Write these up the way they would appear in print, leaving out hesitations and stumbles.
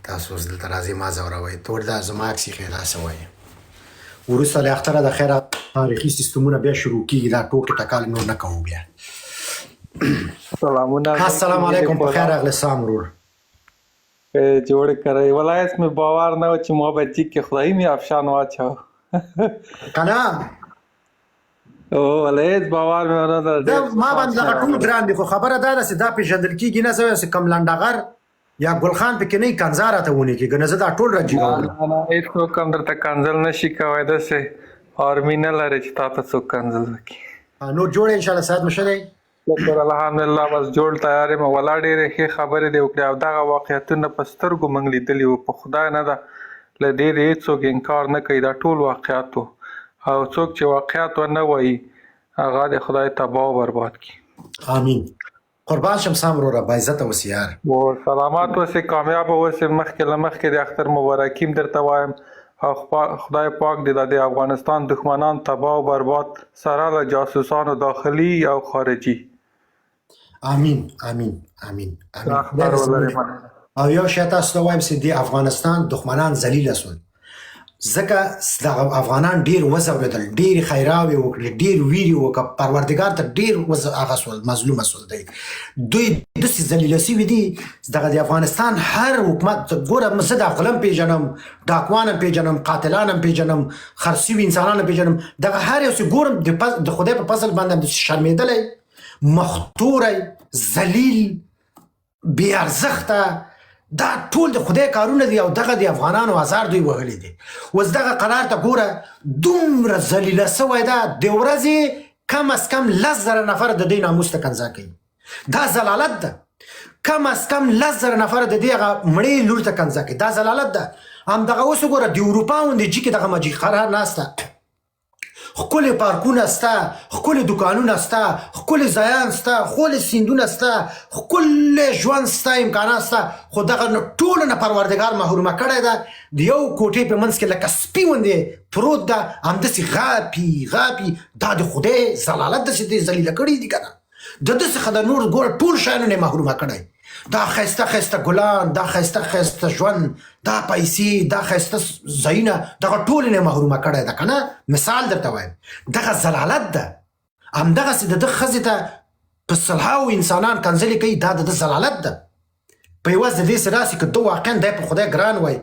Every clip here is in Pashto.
تاسو اوس دلته راځئ ما ځوروئ ته ورته زما عکس ایښی داسې وایې وروسته له اختره د خیره تاریخي سیستمونه بیا شروع کېږي دا ټوکې ټکال نور نه کوو بیا سلامونه السلام علیکم په خیر راغلی سلام ورور جوړ کړی ولایت مې باور نه و چې محبتي کې خدای مې افشان واچاو که نه او ولایت باور مې ونه دا ما باندې دغه ټول ګران دي خو خبره دا ده چې دا پېژندل کېږي نه زه چې کوم لنډغر یا ګلخان پکې نه وي کنځا راته ونیږي که نه زه دا ټول راجګوم هېڅوک هم درته کنځل نه شي کوی داسې آرمي نه لرې چې تا ته څوک کنځل وکړي نور جوړ یې انشاءالله صحت مو ښه دی شکر الحمدلله بس جوړ تیار یم ولا ډېرې ښې خبرې دې وکړې او دغه واقعیتونه په سترګو موږ لیدلي وو په خدای نه ده له دې د هېڅوک انکار نه کوي دا ټول واقعیت وو او څوک چې واقعیت ونه وایي هغه د خدای تباه و برباد کړي آمین قربان شم سام وروره باعزته اوسې یار سلامات اوسې کامیابه اوسې مخکې له مخکې د اختر مبارکي م درته وایم او خدای پاک دې د افغانستان دښمنان تباه و برباد سره له جاسوسانو داخلي او خارجي آمین آمین آمین او یو شی تاسو ته وایم چې د افغانستان دښمنان ذلیله شول ځکه دغه افغانان ډېر وځورېدل ډېرې خیراوې وکړې ډېر ویرې وکړه پروردګار ته ډېر هغه شول مظلومه شول دی دوی داسې ذلیله شوي دي دغه د افغانستان هر حکومت ګوره زه د غلم پېژنم ډاکوان هم پېژنم قاتلان هم پېژنم خرڅ شوي انسانان هم پېژنم دغه هر یو چې ګورم د خدای په فضل باندې هم شرمېدلی مختوری ذلیل بې ارزښته دا ټول د خدای کارونه دي او دغه د افغانانو هزار دوی وهلي دي اوس دغه قرار ته ګوره دومره ذلیله سوی ده د ورځې کم از کم 10,000 نفر د دې ناموس ته کنځا کوي دا ضلالت ده کم از کم 10,000 نفر د دې هغه مړې لور ته کنځا کوي دا ضلالت ده همدغه اوس وګوره د اروپا غوندې جي کې دغه مجي قرار ناسته ښکلې پارکونه سته ښکلې دوکانونه سته ښکلې ځایان سته ښکلې سیندونه سته ښکلې ژوند سته امکانات سته خو دغه ټولو نه پروردګار محرومه کړی ده د یو کوټې په منځ کې لکه سپي غوندې پروت ده همداسې غاپي دا د خدای ضلالت ده چې دې ذلیله کړي دي که نه د ده څخه د نور ګوره ټول شیانو نه محرومه کړی دا ښایسته ښایسته ګلان دا ښایسته ښایسته ژوند دا پیسې دا ښایسته ځایونه دغه ټولې نه محرومه کړی ده که نه مثال درته وایم دغه ضلالت ده همدغسې د ده ښځې ته په سلهاو انسانان کنځلې کوي دا د ده ضلالت ده په یوازې د دې څه راسي که ده واقعا دی په خدای ګران وای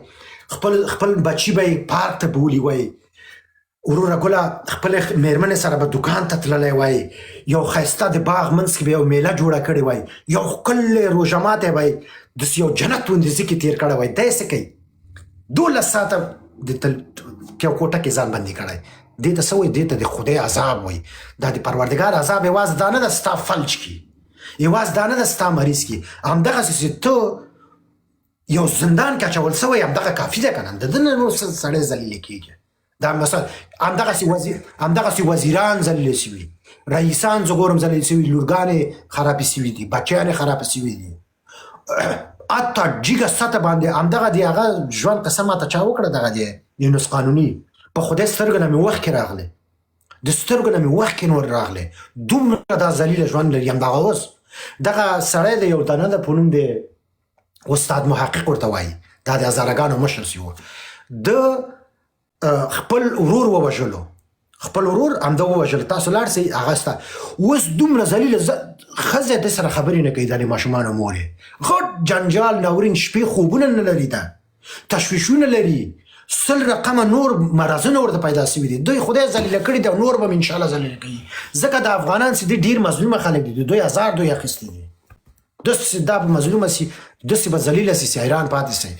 خپل بچي به یې پارک ته بولي وای وروره ګله خپلې مېرمنې سره به دوکان ته تللی وای یو ښایسته د باغ منځ کې به یو میله جوړه کړې وای یو ښکلی روژه ماتی به یې داسې یو جنت غوندې ځای کې تېر کړی وای دی څه کوي 12 ساعته یو کوټه کې ځان بندي کړی دې ته څه وایي دې ته د خدای عذاب وایي دا د پروردګار عذاب یوازې دا نه ده ستا فلج کي یوازې دا نه ده ستا مریض کي همدغسې چې ته یو زندان کې اچول سوی همدغه کافي ده که نه د ده نه نور سړی ذلیله کېږي دا مثلا همدغسې وزیران ذلیله شوي رئیسان زه ګورم ذلیله شوي لورګانې خرابې شوي دي بچیانې خرابې شوي دي حتی جګه سطح باندې همدغه د هغه ژوند قصه ماته چا وکړه دغه د یونس قانوني په خدای سترګو نه مې وخت کې راغلی د سترګو نه مې وخت کې نور راغلی دومره دا ذلیله ژوند لري همدغه اوس دغه سړی د یو دانه د په نوم د استاد محقق ورته وایي دا د هزارهګانو مشر سي و د خپل ورور ووژلو خپل ورور همده ووژل تاسو لاړ سئ هغه سته اوس دومره ذلیله ښځه د سره خبرې نه کوي دا د ماشومانو مور یې غټ جنجال ناورین شپې خوبونه نه لري ده تشویشونه لري 100 رقمه نور مرضونه ورته پیدا شوي دي دوی خدای ذلیله کړي دي او نور به م انشاءالله ذلیله کوي ځکه د افغانان چې دي ډېر مظلومه خلک دي دوی هزار دوی اخیستي دي داسې دا به مظلومه سي داسې به ذلیله سي حیران پاتې سي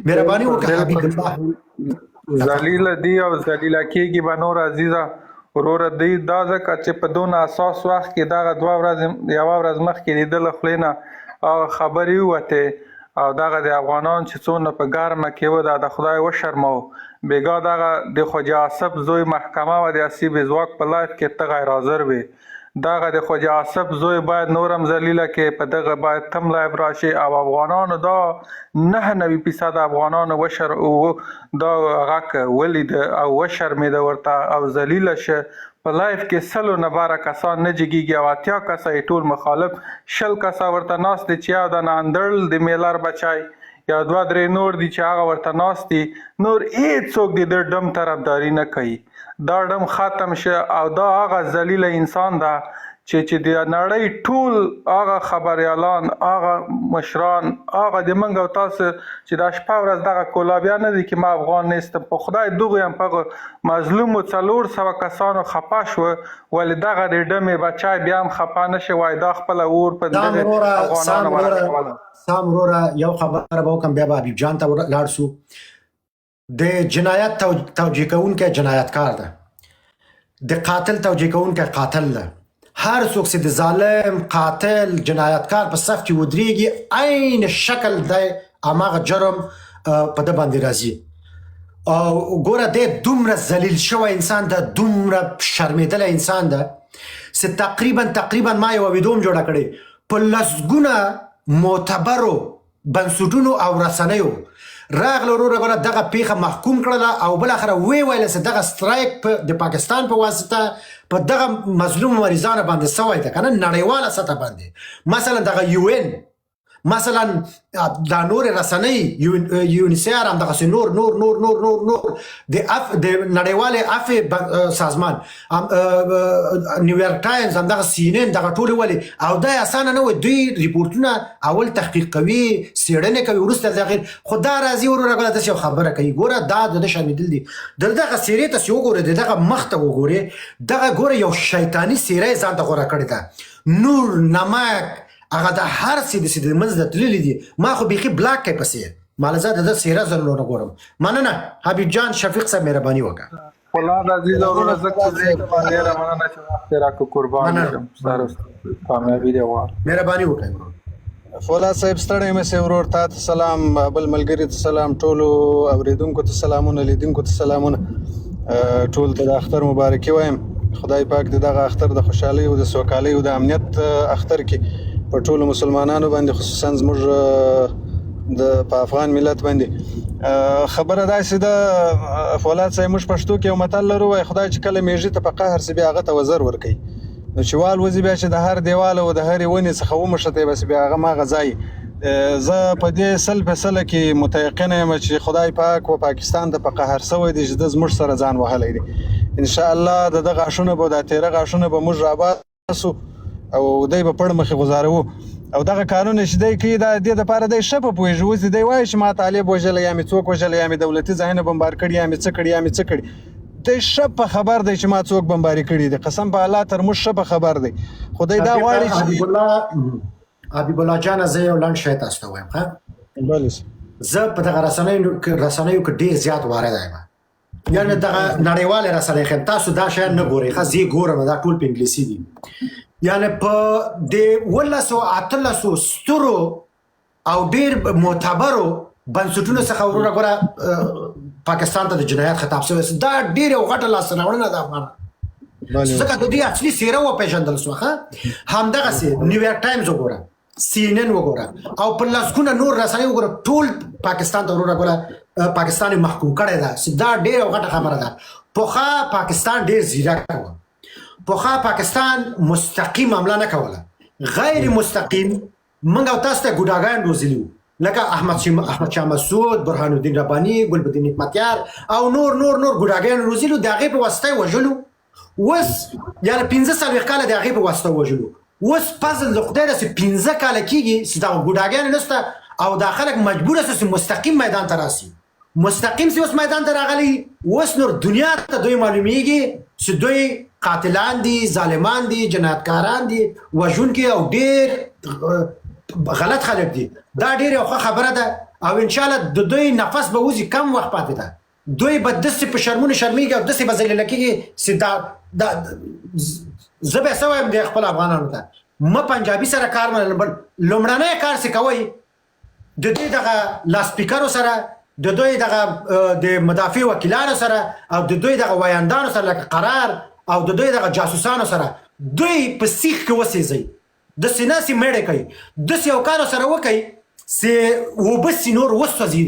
مهرباني وکړه حبیب الله ذلیله دی او ذلیله کېږي به نور عزیزه وروره دی دا ځکه چې په دونه اساس وخت کې دغه یوه ورځ مخکې د ده له خولې نه هغه خبرې ووتې او دغه د افغانان چې څونه په ګرمه کې و دا د خدای وشرمو بېګا دغه د خواجه آصف زوی محکمه و د اسیب ځواک په لایف کې ته غیر حاضر وې دغه د خواجه آصف زوی باید نورم ذلیله کې په دغه باید تم لایف راشي او افغانانو دا 99% افغانانو دا هغه ولید او وشرمېده ورته او ذلیله شه په لایف کې 100 نه 12 کسان نه جګیږي او 80 کسه ټول مخالف 10 کسه ورته ناست دي چې یو د ناندرل د میلر بچای یا 2-3 نور دي چې هغه ورته ناست دي، نور هېڅوک د ده ډم طرفداري نه کوي. دا ډم ختم شه او دا هغه ذلیله انسان ده چې د نړۍ ټول هغه خبریالان، هغه مشران، هغه د موږ او تاسو چې دا شپه ورځ دغه کولابیان نه دي چې ما افغان نیستم، په خدای دغو یم په هغه مظلومو 400 کسانو خفه شوه، ولې دغه د ډمې بچی بیا هم خفه نه شي وایي دا خپله اور په دغې افغانانو ورکوله. سام وروره یو خبره به وکړم بیا به حبیب جان ته لاړ شو. د جنایت توجیه کوونکی جنایتکار ده، د قاتل توجیه کوونکی قاتل ده. هر څوک چې د ظالم قاتل جنایتکار په صف کې ودرېږي عین شکل دی هماغه جرم په ده باندې راځي. او ګوره دی دومره ذلیل شوی انسان ده، دومره شرمېدلی انسان ده چې تقریبا ما یوه ویډیو هم جوړه کړې په لسګونه معتبرو بنسټونو او رسنیو راغله وروره ګوره دغه پیښه محکوم کړله او بالاخره ویې ویله چې دغه سترایک د پاکستان په واسطه په دغه مظلوم مریضانو باندې سوی ده که نه نړیواله سطح باندې. مثلا دغه UN، مثلا دا نور رسنۍ یونیسیار هم دغسې نور نور نور نور نور نور د نړیوالې عفو سازمان نیویارک ټایمز هم دغه CNN دغه ټولې ولې او دا اسانه نه وي، دوی ریپورټونه اول تحقیق کوي، څېړنې کوي، وروسته دغه خو دا راځي وروره ګوره داسې یو خبره کوي. ګوره دا د ده شرمېدل دي. د دغه څېرې ته چې وګورې، د دغه مخ ته وګورې، دغه ګوره یو شیطاني څېره یې ځان ته غوره کړې ده، نور نمک هغه د هر څه داسې د منځ نه تللي دي. ما خو بیخي بلاک کوي پسې ماله زه د ده څېره ضرور نه ګورم. مننه حبیب جان شفیق صاحب مهرباني وکړه. فولاد عزیز وروره زه ډېره مننه چې وخت یې راکړو، قربان شم. ستاسو کامیابي دې غواړم. مهرباني وکړئ ورور. فولاد صاحب ستړی مه سې ورور، تا ته سلام، بل ملګري ته سلام، ټولو اورېدونکو ته سلامونه، لیدونکو ته سلامونه، ټول ته د اختر مبارکي وایم. خدای پاک د دغه اختر د خوشحالۍ او د سوکالۍ او د امنیت اختر کې په ټولو مسلمانانو باندې خصوصا زموږ په افغان ملت باندې خبره داسې ده. فولاد صاحب موږ پښتو کې یو متل لرو، وایي خدای چې کله میږي ته په قهر سي بیا هغه ته وزر ورکوي. نو چې والوځي بیا چې د هر دیوال او د هرې ونې څخه ومشتی بس بیا هغه ماغه ځای. زه په دې 100% کې متیقنه یم چې خدای پاک و پاکستان ته په قهر سوی دی چې د زموږ سره ځان وهلی دی. انشاءالله د ده غاښونه به، دا تیره غاښونه به موږ راباسو او دی به پړ مخې غزاروو. او دغه کارونه چې دی کوي دا د دې دپاره دی ښه په پوهېږي. اوس دی وایي چې ما طالب وژلی، یا مې څوک وژلی، یا مې دولتي ځایونه بمبار کړي، یا مې څه کړي، یا مې څه کړي. دی ښه په خبر دی چې ما څوک بمباري کړي دي، قسم په الله تر موږ ښه په خبر دی. خو دی دا غواړي چې حبیب الله جانه زه یو لنډ شی تاسو ته وایم. ښه بلې زه په دغه رسنیو کې ډېر زیات وارده یم، یعنې دغه نړیوالې رسنۍ ښیم. تاسو دا شیان نه ګورئ، ښه زه یې ګورم، دا ټول په انګلیسي دي. یعنې په د 18 سترو او ډېر معتبرو بنسټونو څخه وروره ګوره پاکستان ته د جنایت خطاب شوی، دا ډېره یو غټه لاسته راوړنه ده افغانانو، ځکه د دې اصلي څېره وپېژندل شوه. همدغسې نیویارک ټایمز وګوره، CNN وګوره او په لسګونه نور رسنۍ وګوره، ټول پاکستان ته وروره ګوره پاکستان یې محکوم کړی ده. دا ډېره غټه خبره ده. پخوا پاکستان ډېر ځیرک و، پخوا پاکستان مستقیم حمله نه کوله، غیر مستقیم موږ او تاسو ته ګوډاګان روزلي وو، لکه احمد شاه مسعود، برهان الدین رباني، ګلبدین حکمتیار او نور نور نور ګوډاګان روزلي وو، د هغې په واسطه یې وژلو. اوس یعنې 15 کاله د هغې په واسطه وژلو. اوس فضل د خدای داسې 15 کاله کېږي چې دغه ګوډاګان نشته او دا خلک مجبوره سو چې مستقیم میدان ته راسي. مستقیم سي اوس میدان ته راغلي، اوس نور دنیا ته دوی معلومیږي چې دوی قاتلان دي، ظالمان دي، جنایتکاران دي، وژونکي او ډېر غلط خلک دي. دا ډېر یو ښه خبره ده او انشاءالله د دوی نفس به وځي، کم وخت پاتې ده. دوی به داسې په شرمونو شرمېږي او داسې به ذلیله کېږي چې زه به څه وایم د خپل افغانانو ته، مه پنجابي سره کار منل، بل لومړنی کار چې کوئ د دوی دغه لاسپیکرو سره، د دوی دغه د مدافع وکیلانو سره او د دوی دغه ویاندانو سره لکه قرار او د دوی دغه جاسوسانو سره دوی په سیخ کې وسېځئ، داسې ناسې مړې کوي، داسې یو کارو سره وکئ چې اوبه سي نور وسوځي،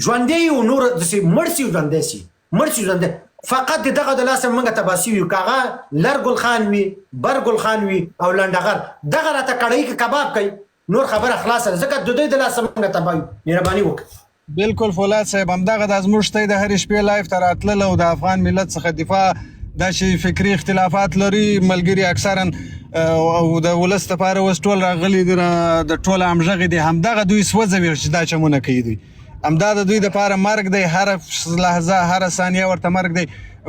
ژوندی یو نور داسې مړ سي ژوندی سي، مړ سي ژوندی. فقط د دغه د لاسه موږ تباسي وي، که هغه لر ګل خان وي، بر ګل خان وي او لنډغر، دغه راته کړۍ کې کباب کوي، نور خبره خلاصه ده ځکه د دوی د لاسه موږ تباه یو مهرباني وکړه بالکل فولاد صاحب همدغه د زموږ ته د هرې شپې لایف ته راتلل او د افغان ملت څخه دفاع دا چې فکري اختلافات لري ملګري اکثرا او د ولس دپاره اوس ټول راغلي دي د ټوله همغږې دي همدغه دوی سوځوي چې دا چمونه کوي دوی همدا د دوی دپاره مرګ دی هره لحظه هره ثانیه ورته مرګ دی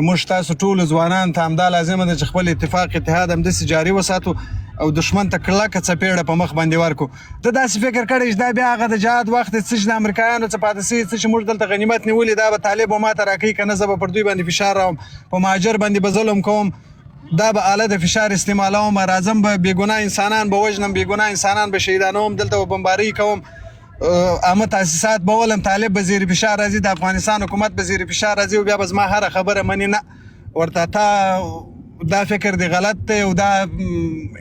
موږ تاسو ټولو ځوانان ته همدا لازمه ده چې خپل اتفاق اتحاد همداسې جاري وساتو او دشمن ته کلکه څپېړه په مخ باندې ورکو ته داسې فکر کړی چې دا بیا هغه د جهاد وخت څه چې د امریکایانو څه پاتې سوي څه چې موږ دلته غنیمت نیولي دا به طالب و ماته راکوي که نه زه به پر دوی باندې فشار راوم په مهاجر باندې به ظلم کوم دا به آله د فشار استعمالوم راځم به بېګناه انسانان به وژنم بېګناه انسانان به شهیدانوم دلته به بمبارۍ کوم عامه تاسیسات به ولم طالب به زیر فشار راځي د افغانستان حکومت به زیر فشار راځي او بیا به زما هره خبره مني نه ورته تا دا فکر دی غلط دی او دا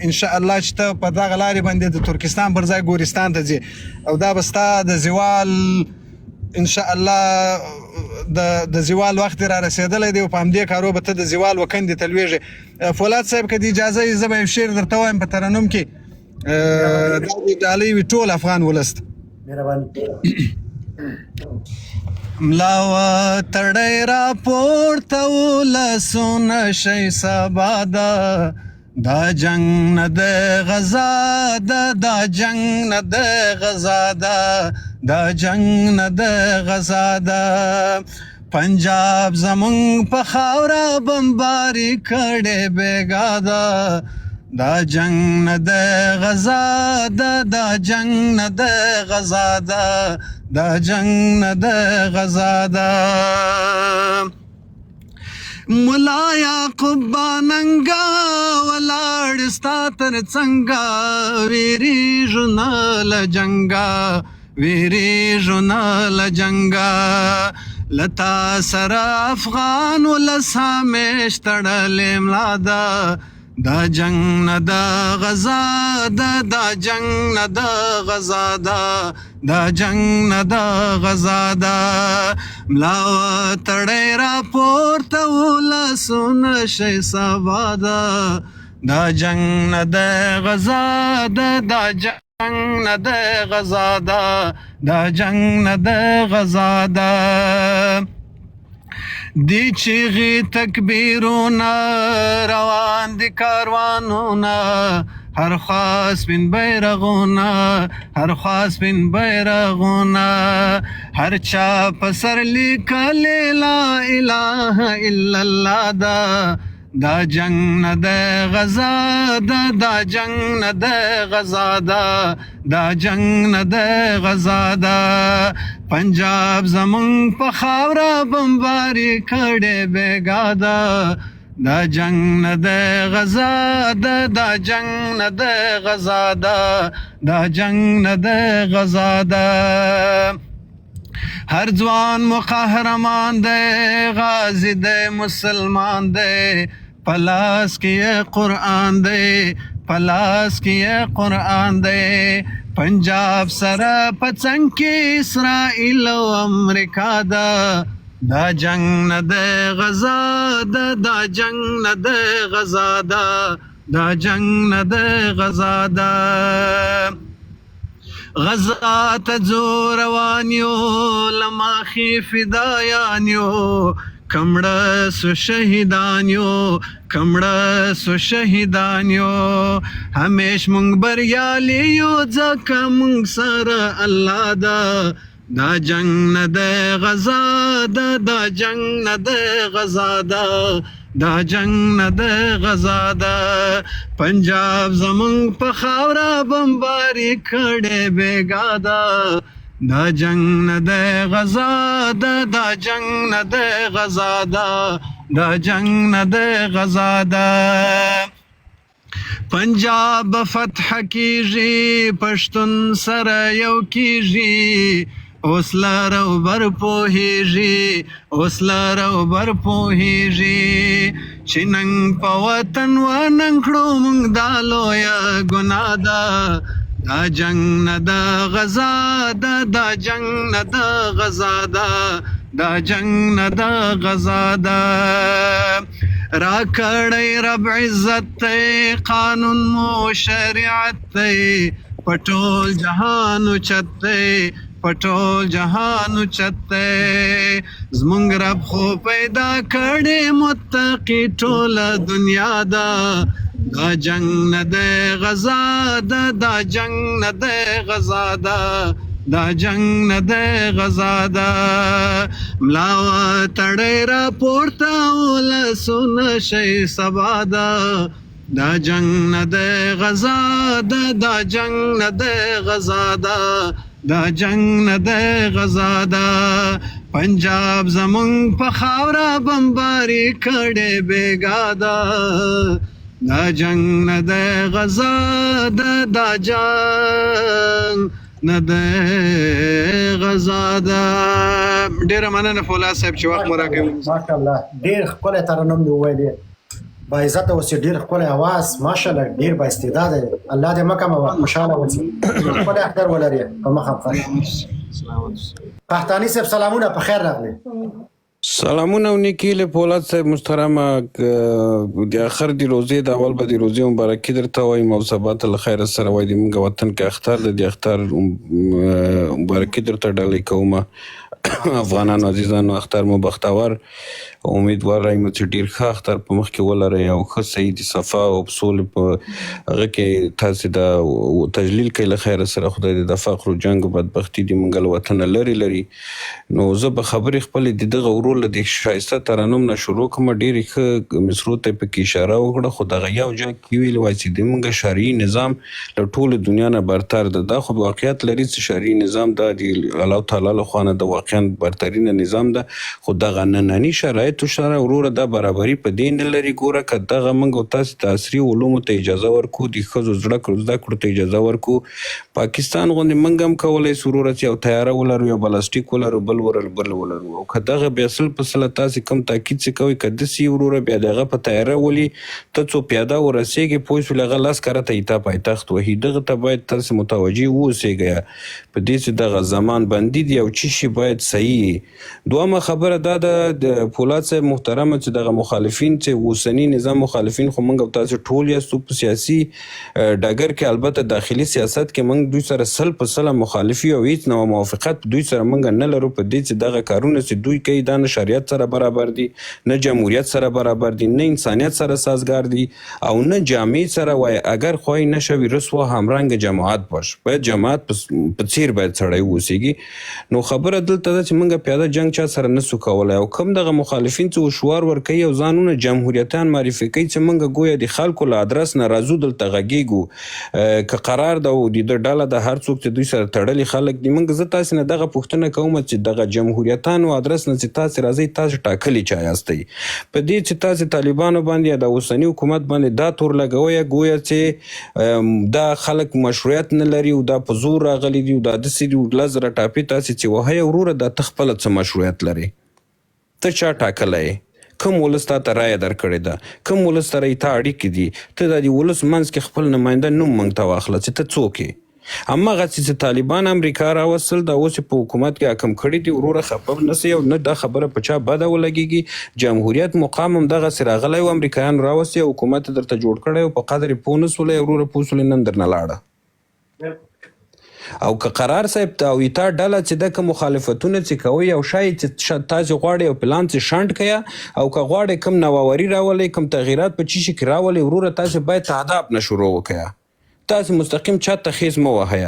انشاءالله چې ته په دغه لارې باندې د ترکستان پر ځای ګورستان ته ځې او دا به ستا د زوال انشاءالله د زوال وخت را رسېدلی دی او په همدې کارو به ته د زوال و کندې ته لویږې فولاد صاحب که د اجازه یې زه به یو شعر درته وایم په ترنم کې دا د ډالۍ وي ټول افغان ولس ته ملاوه تړی را پورته ولسونه شي سبا ده دا جنگ نه د غزا ده دا جنگ نه د غزا ده دا جنگ نه د غزا ده پنجاب زمونږ په خاوره بمباري کړې بېګا ده دا جنگ نه د غزا ده دا جنگ نه د غزا ده دا جنگ نه د غزا ده ملا یعقوب باننګا ولاړ ستا تر څنګه ویریږو نه له جنګه ویریږو نه له جنګه لتا سره افغان ولس همیش تړلې ملا ده دا جنگ نه د غزا ده دا جنگ نه د غزا ده دا جنگ نه د غزا ده ملا تړی را پورته ولسونه شي سبا ده دا جنگ نه د غزا ده دا جنگ نه د غزا ده دا جنگ نه د غزا ده دی چیغی تکبیرونه روان دی کاروانونه هر خوا سپین بیرغونه هر خوا سپین بیرغونه هر چا په سر لیکلی لا اله الا الله ده دا جنگ نه د غزا ده دا جنگ نه د غزا ده دا جنگ نه د غزا ده پنجاب زمونږ په خاوره بمباري کړې بېګا ده دا جنگ نه د غزا ده دا جنگ نه د غزا ده دا جنگ نه د غزا ده هر ځوان مو قهرمان دی غازی دی مسلمان دی پلاس کې قرآن دی پلاس کې قرآن دی پنجاب سره په څنګ کې اسرائیل او امریکا ده دا جنگ نه د غزا ده دا جنگ نه د غزا ده دا جنگ نه د غزا ده غزا ته ځو روان یو لماخي فدایان یو کمړه سو شهیدان یو کمړه سو شهیدان یو همیش مونږ بریالي یو ځکه مونږ سره الله ده دا جنگ نه د غزا ده دا جنگ نه د غزا ده دا جنگ نه د غزا ده پنجاب زمونږ په خاوره بمباري کړې بېګا ده دا جنگ نه د غزا ده دا جنگ نه د غزا ده دا جنگ نه د غزا ده پنجاب فتح کیږي پښتون سره یو کیږي اوس لار او بر پوهیږي اوس لار او بر پوهیږي چې ننګ په وطن وننګ کړو موږ دا لویه ګناه ده دا جنگ نه د غزا ده دا جنگ نه د غزا ده دا جنگ نه د غزا ده را کړی رب عزت تی قانون مو شریعت تی پټول جهان اوچت دی پټول جهان اوچت دی زمونږ رب خو پیدا کړی متقي ټوله دنیا ده دا جنگ نه دی غزا ده دا جنگ نه دی غزا ده دا جنگ نه دی غزا ده ملا تړی را پورته ولسونه شي سبا ده دا جنگ نه دی غزا ده دا جنگ نه دی غزا ده دا جنگ نه دی غزا ده پنجاب زمونږ په خاوره بمباري کړې بیګا ده دا جنگ نه دی غزا ده دا جنگ نه دی غزا ده. ډېره مننه فولاد صاحب چې وخت مو راکوي. ماشاءالله ډېر ښکلی ترنم دې وویلې با عزته اوسې ډېر ښکلی اواز ماشاءالله ډېر با استعداده دی الله دې مه کموه خوشحاله اوسې ښکلی اختر ولرې په مخه قحطاني صاحب سلامونه په خیر راغلی. سلامونه و نیکی له فولاد صاحب محترمه د اخر د روزې د اول به د روزې مبارکي درته وایم او سبا ته له خیره سره وای د موږ وطن کې اختر د اختر مبارکي درته ډالۍ کومه افغانانو عزیزانو اختر مو بختور امیدوار رایم چې ډیر ښه اختر په مخ کې ولرئ او ښه سعید صفا او سولې په هغه کې تاسې د تجلیل کوي له خیره سره خدای دې د فقر و جنګ و بدبختي دې موږ له وطنه لرې لري. نو زه به خبرې خپلې د دغه ورور له د ښایسته ترنم نه شروع کړم. ډېرې ښه مصرو ته یې پکې اشاره وکړه خو دغه یو جای کې ویل وای چې د موږ شرعي نظام له ټولو دنیا نه برتر ده. دا خو واقعیت لري چې شرعي نظام دا د الله تعالی له خوا نه د واقعا برترینه نظام ده خو دغه ننني شرایطو سره وروره دا برابري په دې نه لري. ګوره که دغه موږ تاسې ته عصري علومو ته اجازه ورکړو د ښځو زده کړو ته اجازه ورکړو پاکستان غوندې موږ هم کولی سو وروره چې یو طیاره ولرو یو بلاستیک ولرو بل ولرو او که دغه بیا سل په سله تاسې کوم تاکید چې کوئ که داسې وروره بیا د هغه په طیاره ولي ته څو پیاده ورسېږې پوه شولې هغه لاس کاره ته ایتا پایتخت وهي دغه ته باید تاسې متوجه واوسېږئ په دې چې دغه زمان بندي دي او څه شي باید صحیح. دویمه خبره دا ده د فولاد صاحب محترمه چې دغه مخالفین چې اوسني نظام مخالفین خو موږ او تاسې ټول یاستو په سیاسي ډګر کې البته داخلي سیاست کې موږ دوی سره سل په سله مخالف یو هیڅ نوع موافقت دوی سره موږ نه لرو په دې چې دغه کارونه چې دوی کوي دا نه شریعت سره برابر دي نه جمهوریت سره برابر دي نه انسانیت سره سازگار دي او نه جامع سره وای اگر خوای نشوي رسوا همرنګ جماعت باش باید جماعت په څیر باید سړی اوسېږي. نو خبره دلته ده چې موږ پیاده جنگ چا سره نسو کولی او کوم دغه مخالفین چې شعار ورکوي او ځانونه جمهوریتان معرفي کوي چې موږ ګویا د خلکو له ادرس نه راځو دلته غږیږو که قرار ده او د ډله د هر څوک چې دوی سره تړلي خلک دي. موږ زه تاسې نه دغه پوښتنه کوم چې دغه جمهوریتانو ادرس نه چې تاسې راځئ تاسې ټاکلي چا یاستئ په دې چې تاسې طالبانو باندې یا د اوسني حکومت باندې دا تور لګوئ ګویا چې دا خلک مشروعیت نه لري او دا په زور راغلي دي او دا داسې دي لزره ټاپې تاسې چې وهئ وروره دا ته خپله څه مشروعیت لري ته چا ټاکلی کوم ولس تا ته رایه درکړې ده کوم ولس سره یې تا اړیکې دي ته د دې ولس منځ کې خپل نماینده نوم موږ ته واخله چې ته څوک یې. هماغه چې طالبان امریکا راوستل دا اوس په حکومت کې حکم کړي دي وروره خفه نسئ او نه دا خبره په چا بده ولګېږي. جمهوریت مقام هم دغسې راغلی و امریکایان راوستي او حکومت یې درته جوړ کړی او په قدر یې پوه نه سولئ وروره پوه سولئ نن درنه لاړه. او که قرار صاحب ته او ایتا ډله چې دغه مخالفتونه چې کوي او شاید چې تاسې غواړئ او پلان چې شنډ کړئ او که غواړئ کوم نوآوري راولئ کوم تغییرات په چی شي کې راولئ وروره تاسې باید تهداب نه شروع وکړئ تاسې مستقیم چاته خیز مه وهئ.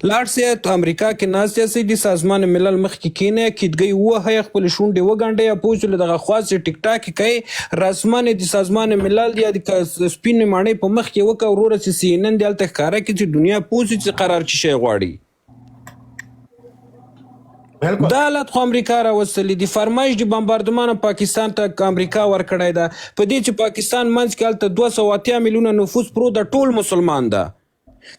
لاړ سئ امریکا کې ناست یاستئ د سازمان ملل مخکې کښېنئ کیدګۍ ووهئ خپلې شونډې وګنډئ پوه شولې دغه خواصې ټیک ټاک یې کوئ رسمن یې د سازمان ملل یا د سپینې ماڼۍ په مخ کې وکړه وروره چې سی ان ان دې هلته ښکاره کړي چې دنیا پوه شي چې قرار څه شی غواړي. دا حالت خو امریکا راوستلی دي فرمایش د بمباردمان پاکستان ته امریکا ورکړی ده په دې چې پاکستان منځ کې هلته 280 میلیونه نفوس پرو ده ټول مسلمان ده.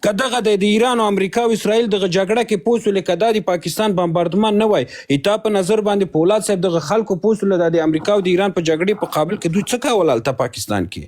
که دغه د ایران او امریکا او اسرائیل دغه جګړه کې پوه سولې که دا د پاکستان بمباردمان نه وای ایتا په نظر باندې فولاد صاحب دغه خلکو پوه سوله دا د امریکا او د ایران په جګړې په قابل کې دوی څه کول هلته پاکستان کې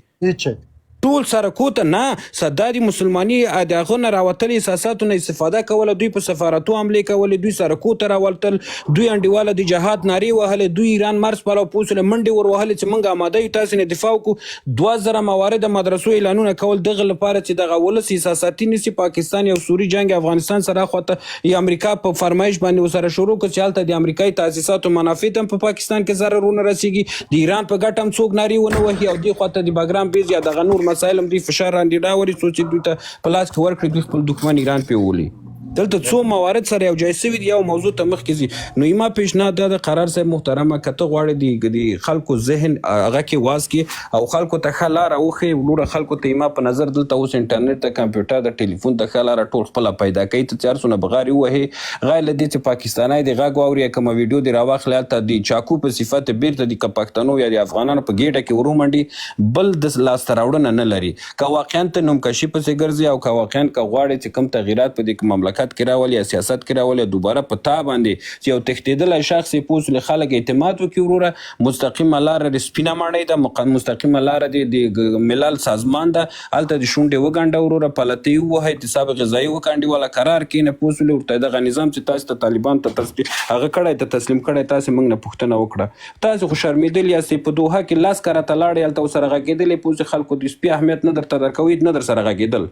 ټول سرکوته نه صدا د مسلماني د هغه نه راوتلي احساساتو نه استفاده کوله دوی په سفارتو حملې کولې دوی سرکوته راولتل دوی انډیواله د جهاد نارې وهلې دوی ایران مرز پلو پوسله منډې ور وهلې چې موږ آماده یو تاسې نه دفاع وکړو 2000 موارد مدرسو اعلانونه کول دغه لپاره چې دغه ولس احساساتي نسی پاکستان یو سوري جنگ افغانستان سره خوته یا امریکا په فرمایش باندې وسره شروع کړ چې هلته د امریکایي تاسیساتو منافع هم په پاکستان کې ضررونه رسیږي د ایران په ګټه هم څوک نارې ونه وهي او دې خواته د بګرام بیز یا دغه نور مسایل هم دوی فشار راندې راوړي څو چې دوی ته په لاس کې ورکړي دوی خپل دښمن ایران پې وولي دلته څو موارد سره یو ځای سوي دي یو موضوع ته مخکې ځي نو ایما پیشنهاد دا د قرار صاحب محترمه که ته غواړې د خلکو ذهن هغه کې واز کړي او خلکو ته ښه لاره وښیي نوره خلکو ته ایما په نظر دلته اوس انټرنیټ ته کمپیوټر د ټلیفون ته ښه لاره ټول خپله پیدا کوي ته چې هر څونه بغارې ووهې غیر له دې چې پاکستانی د غږ واوري یا کومه ویډیو دې راواخلې هلته د چاکو په صفت بیرته د که پښتنو یا د افغانانو په ګېډه کې ورومنډي بل د لاسته راوړنه نه لري که واقعا ته نومکشي پسې ګرځي او که واقعا که غواړې چې کوم تغیرات په دې مملکت کې راولي یا سیاست کې راولي دوباره په تا باندې چې یو تښتېدلی شخص یې پوس له خلک اعتماد وکړي وروره مستقیمه لاره د سپینه ماڼۍ ده مستقیمه لاره د ملل سازمان ده هلته د شونډې وګنډه وروره پلتې ووهئ اعتصاب غذایي وکړي والا قرار کښېنه پوه شولې ورته دغه نظام چې تاسو ته طالبان ته هغه کړی ته تسلیم کړی تاسې موږ نه پوښتنه وکړه تاسې خو شرمېدلي یاستئ په دوحه کې لاس کره ته لاړې هلته ورسره غږېدلې پوه شئ خلکو د سپي اهمیت نه درته درکوي نه در سره غږېدل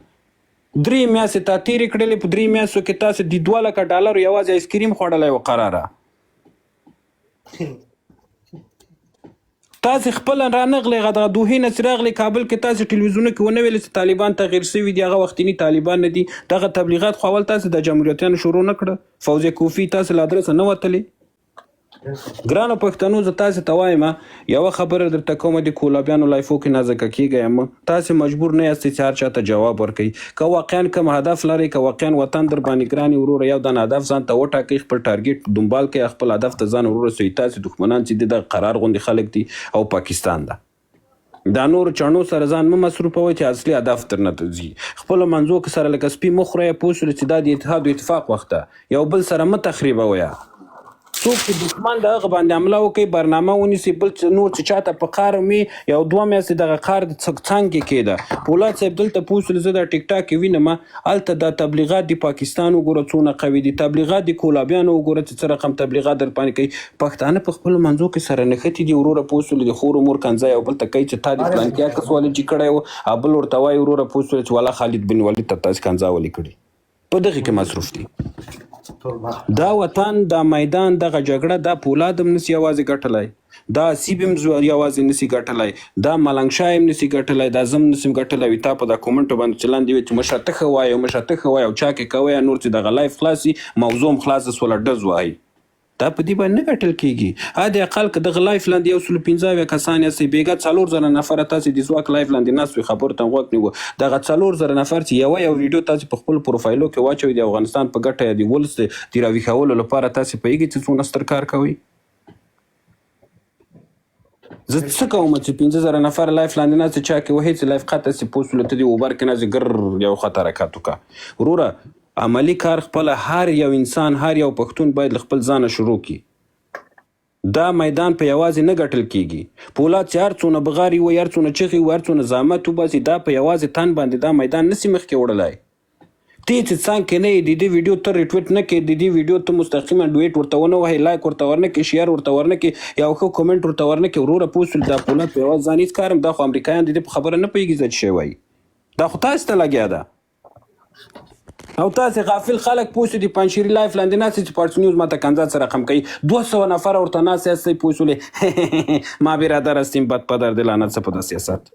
3 میاشتې تا تېرې کړلې په 3 میاشتو کې تاسې د 2 لکه ډالرو یوازې آیسکریم خوړلی و قراره تاسې خپله رانغلې دغه دوحې نه چې راغلې کابل کې تاسې ټلویزیونو کې ونه ویلې چې طالبان تغیر شوي دي هغه وختینی طالبان نه دي دغه تبلیغات خو اول تاسې د جمهوریتیانو شروع نه کړه فوزیه کوفي تاسې له ادرسه نه وتلې ګرانو پښتنو زه تاسې ته وایم یوه خبره درته کومه د کولابیانو لایفو کې نازکه کېږئ یم تاسې مجبور نه یاستئ چې هر چا ته جواب ورکوئ که واقعا کوم هدف لرئ که واقعا وطن در باندې ګران وروره یو دن هدف ځان ته وټاکئ خپل ټارګېټ دنبال کړئ خپل هدف ته ځان ورورسوئ تاسې دښمنان چې دي دغه قرار غوندې خلک دي او پاکستان ده دا نور چڼو سره ځان مه مصروفوئ چې اصلي هدف درنه ته ځي خپلو منځو کې سره لکه سپي مه خورئ پوه شولې چې دا د اتحاد و اتفاق وخت ده یو بل سره مه تخریبوئ څوک چې دښمن د هغه باندې حمله وکړي برنامه ونیسي بل نور چې چاته په قار وي یو 2 میاشتې دغه قار د څنګ کې کېده پولاد صاحب دلته پوه شولې زه دا ټیک ټاک کې وینم هلته دا تبلیغات د پاکستان وګوره څونه قوي دي تبلیغات د کولابیانو وګوره چې څه رقم تبلیغات در باندې کوي پښتانه په خپلو منځو کې سره نښتي دي وروره پوه شولې د خور مور کنځای او بل ته کوي چې تا د فلانکیا کس والجي کړی و او بل ورته وایي وروره پوه شولې چې والا خالد بن ولید ته تاسې کنځا ولې کړي په دغې کې مصروف دي دا وطن دا میدان دغه جګړه دا پولاد هم نسی یوازې ګټلی دا سیب هم یوازې نسی ګټلی دا ملنګ شاه هم نسی ګټلی دا زم نسیم ګټلی وي تا په دا کومنټو باندې چلند دی چې مشه ته ښه وایه مشه ته ښه وایه او چا کې کوئ نور چې دغه لایف خلاصي موضوع هم خلاصه سوله ډز وایي دا په دې باندې نه ګټل کېږي حد اقل که دغه لایف لاندې 115 کسان یاستئ بېګا 4000 نفره تاسې د ځواک لایف لاندې ناست وي خبرو ته غوږ نیوه دغه 4000 نفر چې یو ویډیو تاسې په خپلو پروفایلو کې واچوئ د افغانستان په ګټه یا د ولس د راویښولو لپاره تاسې پوهېږئ چې څونه ستر کار کوئ زه څه کوم چې 15000 نفر لایف لاندې ناست چا کې وهي چې لایف قطع سي پوسټ ولته دی اوبر کې ناست ګر یو خط حرکت وکړه وروره عملی کار خپله هر یو انسان هر یو پښتون باید له خپل ځانه شروع کړي دا میدان په یوازې نه ګټل کېږي پولاد چې هر څونه بغاري وي هر څونه چغې وي هر څونه زحمت وباسي دا په یوازې تن باندې دا میدان نسي مخکې وړلی تی چې څنګ کې نه یې د دې ویډیو ته ریټویټ نه کړې د دې ویډیو ته مستقیما ډویټ ورته ونه وهئ لایک ورته ورنه کړې شیر ورته ورنه کړې یو ښه کومنټ ورته ورنه کړې وروره پوه شول دا پولاد په یوازې ځان هېڅ کار هم دا خو امریکایان د دې په خبره نه پوهېږي څه شی وایي دا خو تاسې ته لګیا ده او تاسې غافل خلک پوه شو د پنجشیري لایف لاندې ناست چې پارټس نیوز ماته کنځات سره رقم کوي 200 نفر ورته ناست یاستئ پوه شولې ما برادر هستیم بد پدر د لعنت څه په دا سیاست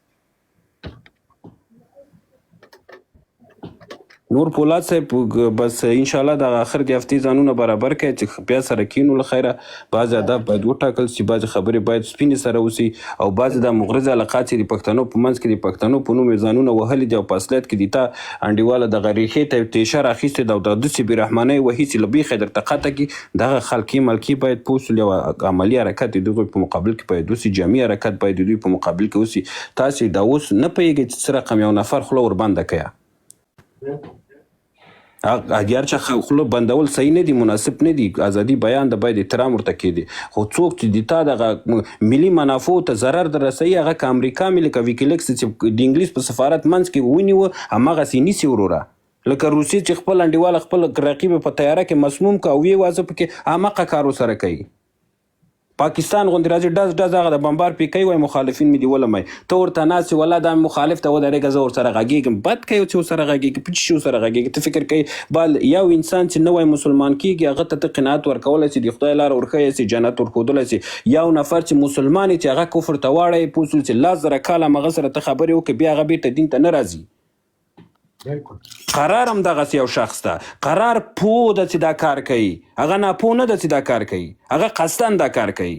نور پولاد صاحب بس انشاءالله د آخر د هفتې ځانونه برابر کړئ چې بیا سره کینو له خیره بعضې اهداف باید وټاکل شي بعضې خبرې باید سپینې سره وسي او بعضې دا مغرض علاقات چې د پښتنو په منځ کې د پښتنو په نوم یې ځانونه وهلي دي او په اصلیت کې د تا انډیواله دغه ریښې ته تیشه راخیستې ده او د داسې بېرحمانۍ وهي چې له بیخه درته قطع کړي دغه خلقي ملکي باید پوه شول یو عملي حرکت د دوی په مقابل کې باید وسي جمعي حرکت باید د دوی په مقابل کې وسي تاسې دا اوس نه پوهېږئ چې څه رقم یو نفر خوله وربنده کړه اگر چې خوله بندول صحیح نه دي، مناسب نه دي. ازادي بیان د باید احترام ورته کېدي، خو څوک چې د تا دغه ملي منافعو ته ضرر در رسوي هغه که امریکا مې لکه ویکیلیکس چې د انګلیس په سفارت منځ کې ونیوه هماغسې نیسي وروره. لکه روسي چې خپل انډیوال خپل رقیب په تیاره کې مسموم که او ویې وازه پکې هماغه کار ورسره کوي. پاکستان غوندې راځي ډز هغه د بمبار پیکوي وایي مخالفین مې دي ولمئ، ته ورته ناست یې والله دا مخالف ته ودرېږه زه ورسره غږېږم. بد کوي چې ورسره غږېږي، په څه شي ورسره غږېږي؟ ته فکر کوي یو انسان چې نوی مسلمان کېږي هغه ته ته قناعت ورکولی سي، د خدای لاره ورښیی سي، جنت ورښودلی سي. یو نفر چې مسلمان چې هغه کفر ته واړی پوه شول چې 10,000 کاله همهغه سره ته خبرې وکړې بیا هغه بېرته دین ته نه راځي. قرار هم دغسې یو شخص ته قرار پوه ده چې دا کار کوي، هغه ناپوه نه ده چې دا کار کوي، هغه قصدن دا کار کوي.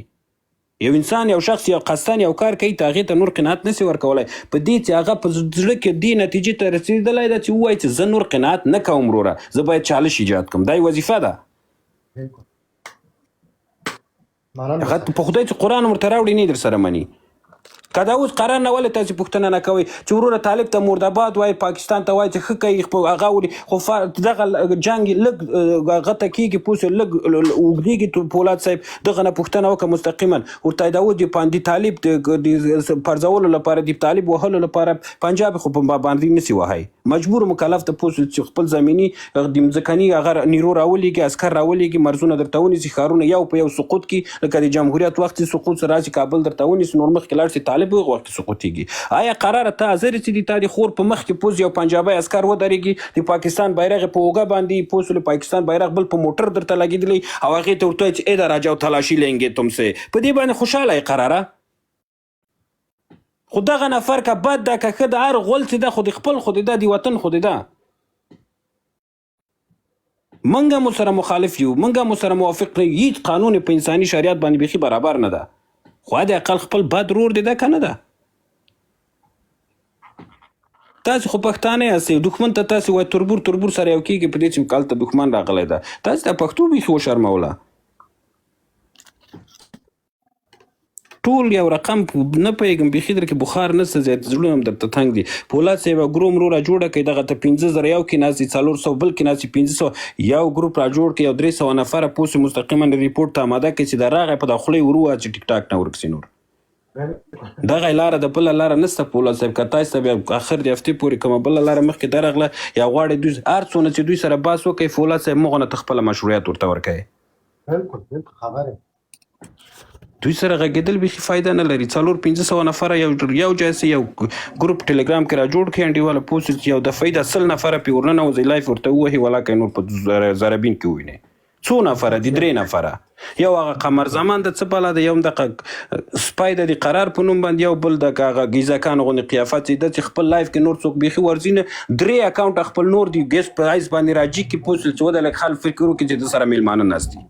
یو انسان یو شخص یو قصدن یو کار کوي ته هغې ته نور قناعت نسي ورکولی په دې چې هغه په زړه کې دې نتیجې ته رسېدلی ده چې ووایي چې زه نور قناعت نه کوم وروره، زه باید چالش ایجاد کړم. دا یې وظیفه ده. هغه په خدای چې قرآن ورته راوړي نه در سره مني. که دا اوس قرار نه ولې تاسې پوښتنه نه کوئ چې وروره طالب ته مرداباد وایي، پاکستان ته وایي چې ښه کوي هغه ولي، خو دغه جنګ لږ هغه ته کېږي پوه شو لږ اوږدېږي. پولاد صاحب دغه نه پوښتنه وکړه مستقیما ورته دا اوس د طالب د پرځولو لپاره د طالب وهلو لپاره پنجاب خو په باندې نسي وهی، مجبور مکلف ته پوه شو چې خپل زمیني د مځکني هغه نیرو راولېږي، عسکر راولېږي، مرزونه درته ونیسي، ښارونه یو په یو سقوط کړي. لکه د جمهوریت وخت چې سقوط سره راشي کابل درته ونیسي، نور مخکې لاړ شي طالب هغه وخت سقوطیږي. آیا قراره ته حاضر چې د تا د خور په مخ کې پوز یو پنجابی عسکر ودرېږي، د پاکستان بیرغ په اوږه باندې پوس له پاکستان بیرغ بل په موټر درته لګېدلی او هغې ته ورته وایي چې ادھر آجاو تلاشي لینګې تمسې، په دې باندې خوشحاله یې قراره؟ خو دغه نفر که بد ده که ښه ده هر غول چې ده خو د خپل خو د ده د وطن خو د ده. منګه مو سره مخالف یو، منګه مو سره موافق نه یو، هیڅ قانون په انساني شریعت باندې بیخي برابر نه ده، خو د اقل خپل بد رور دی ده که نه ده؟ تاسې خو پښتانه یاستئ، دښمن ته تاسې وایي تربور سره یو کېږي په دې چې هلته دښمن راغلی ده. تاسې ته پښتو بیخي وشرموله. ټول یو رقم نه پوهېږم بیخي در کې بخار نشته، زیات زړونه هم درته تنګ دي. پولاد صاحب ګروپ را جوړه کړئ، دغه ته 15,000 یو کې ناست دي، 400 بل کې ناست دي، 500 یو ګروپ را جوړ کړئ، یو 300 نفره پوسې مستقیما ریپورټ ته اماده کړئ چې دا راغی په دا خولې ورو چې ټیک ټاک نه ورکسي. نور دغه لاره د بله لاره نشته پولاد صاحب. که تاسې ته بیا اخر د هفتې پورې کومه بله لاره مخکې درغله یا غواړئ دوی هر څونه چې دوی سره بحث وکړئ فولاد صاحب مغونه ته خپله مشروعیت ورته ورکوئ. بالکل خبره دوی سره غږېدل بیخي فایده نه لري. 400-500 نفره یو ځای یو ګروپ ټلګرام کې را جوړ کړي انډیواله پوه شو چې یو دفعې د 100 نفره پرې ورننوځي لایف ورته ووهي ولاکه نور په زربین کې ووینئ. څو نفره دي؟ 3 نفره. یو هغه قمر زمان د څه بلا ده، یو هم دغه سپای د قرار په نوم باندې، یو بل د هغه ګیزاکان غوندې قیافت چې ده چې خپل لایف کې نور څوک بیخي ورځي نه، 3 اکاونټ خپل نور دي ګیس پرایز باندې راجي کې پوه شول چې وده لږ خلک فکر وکړي چې د سره میلمانه ناست دي.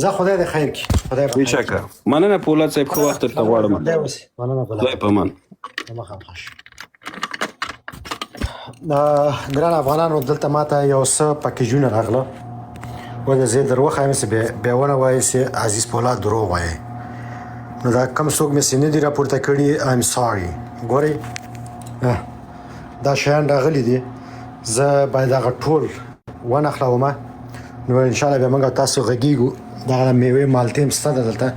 زه خدای دې خیر کړي. خدای په بېشکه مننه پولاد صاحب، ښه وخت درته غواړم. خدای په امان. ګران افغانانو، دلته ماته یو څه پکیجونه راغله ولې زه در وښایم چې بیا ونه وایي چې عزیز پولاد دروغ وایي. نو دا کوم څوک مې چې نه دي راپورته کړي ایم ساري. ګورئ دا شیان راغلي دي، زه باید هغه ټول ونښلومه. نو انشاءالله بیا موږ تاسو غږیږو. دغه میوې مالټې هم شته دلته،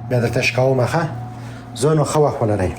بیا درته ښکومه ښه. زه نو ښه وخت ولرئ.